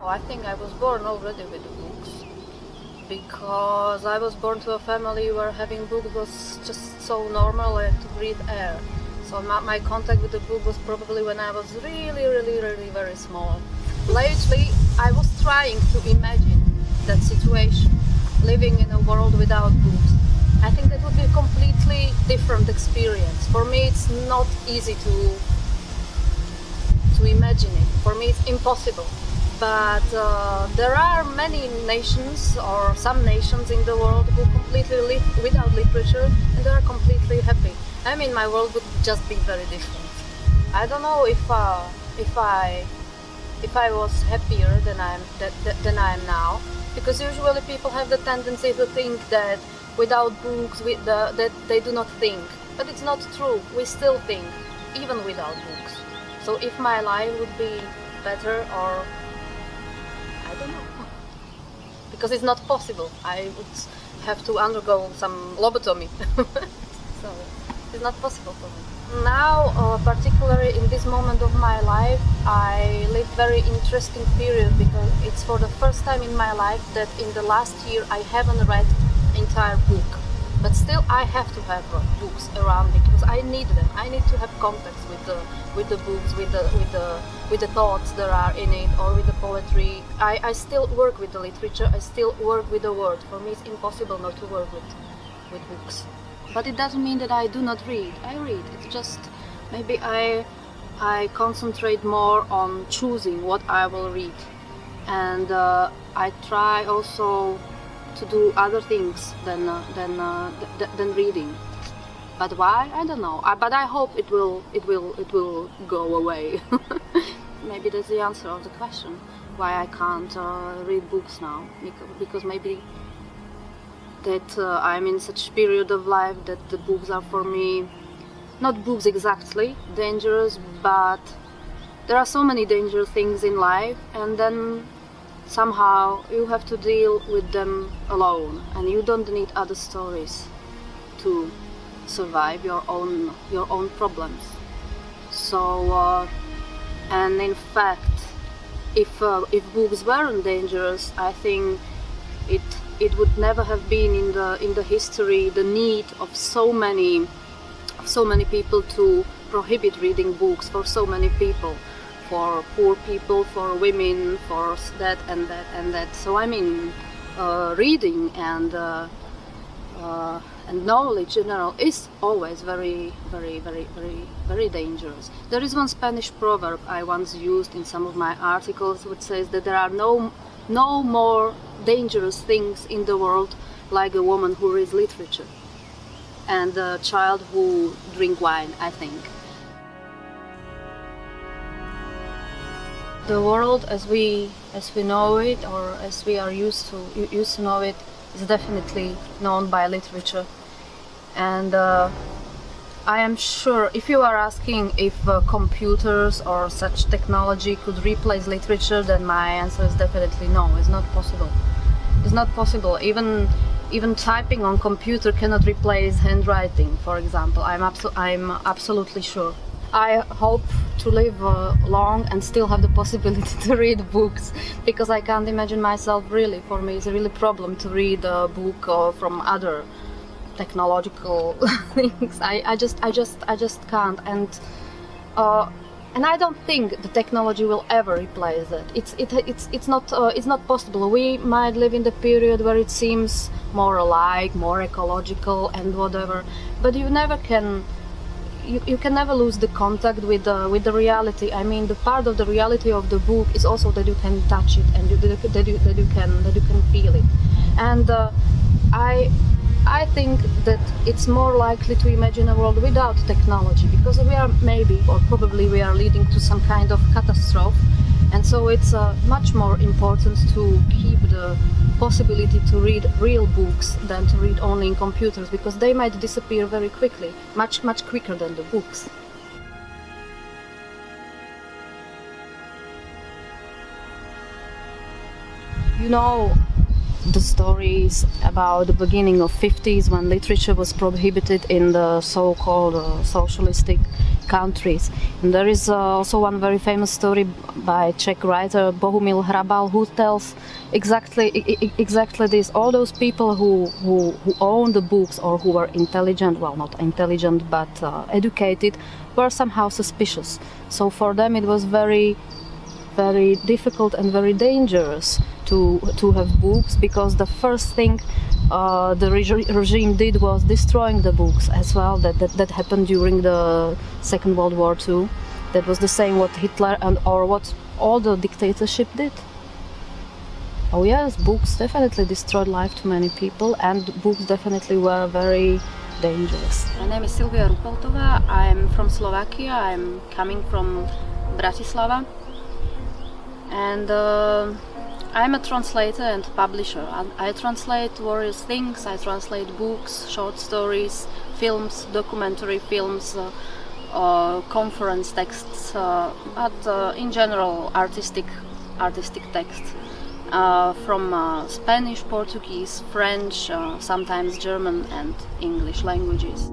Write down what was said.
Oh, I think I was born already with the books, because I was born to a family where having books was just so normal, like to breathe air. So my contact with the book was probably when I was really very small. Lately, I was trying to imagine that situation, living in a world without books. I think that would be a completely different experience. For me, it's not easy to imagine it. For me, it's impossible. But there are many nations, or some nations in the world, who completely live without literature and they are completely happy. I mean, my world would just be very different. I don't know if I was happier than I am now, because usually people have the tendency to think that without books that they do not think. But it's not true. We still think, even without books. So if my life would be better, or I don't know, because it's not possible. I would have to undergo some lobotomy. So it's not possible for me. Now, particularly in this moment of my life, I live very interesting period, because it's for the first time in my life that in the last year I haven't read entire book. But still I have to have books around me, because I need them. I need to have contacts with the books, with the thoughts that are in it, or with the poetry. I still work with the literature, I still work with the word. For me it's impossible not to work with books. But it doesn't mean that I do not read. I read. It's just maybe I concentrate more on choosing what I will read. And I try also to do other things than reading. But why? I don't know. But I hope it will go away. Maybe that's the answer of the question. Why I can't read books now? Because maybe that I'm in such a period of life that the books are for me, not books exactly, dangerous, but there are so many dangerous things in life, and then somehow you have to deal with them alone, and you don't need other stories to survive your own problems. So and in fact, if books weren't dangerous, I think it would never have been in the history the need of so many people to prohibit reading books for so many people, for poor people, for women, for that and that and that. So I mean, reading and knowledge in general is always very dangerous. There is one Spanish proverb I once used in some of my articles, which says that there are no more dangerous things in the world like a woman who reads literature and a child who drink wine, I think. The world as we know it, or as we are used to know it, is definitely known by literature. And I am sure, if you are asking if computers or such technology could replace literature, then my answer is definitely no. It's not possible. It's not possible. Even typing on computer cannot replace handwriting, for example. I'm absolutely sure. I hope to live long and still have the possibility to read books, because I can't imagine myself really. For me, it's a really problem to read a book from other technological things. I just can't, and I don't think the technology will ever replace it. It's not possible. We might live in the period where it seems more alike, more ecological, and whatever, but you never can. You can never lose the contact with the reality. I mean, the part of the reality of the book is also that you can touch it and that you can feel it. And I think that it's more likely to imagine a world without technology, because we are maybe, or probably we are leading to some kind of catastrophe, and so it's much more important to keep the possibility to read real books than to read only in computers, because they might disappear very quickly, much quicker than the books. You know, the stories about the beginning of 50s when literature was prohibited in the so-called socialistic countries. And there is also one very famous story by Czech writer Bohumil Hrabal who tells exactly this. All those people who own the books or who were intelligent, well, not intelligent but educated, were somehow suspicious. So for them it was very, very difficult and very dangerous to have books, because the first thing the regime did was destroying the books as well. That happened during the Second World War too. That was the same what Hitler or what all the dictatorship did. Oh yes, books definitely destroyed life to many people, and books definitely were very dangerous. My name is Silvia Ruppeldtová. I'm from Slovakia. I'm coming from Bratislava, and I'm a translator and publisher. I translate various things. I translate books, short stories, films, documentary films, conference texts, but in general artistic texts from Spanish, Portuguese, French, sometimes German and English languages.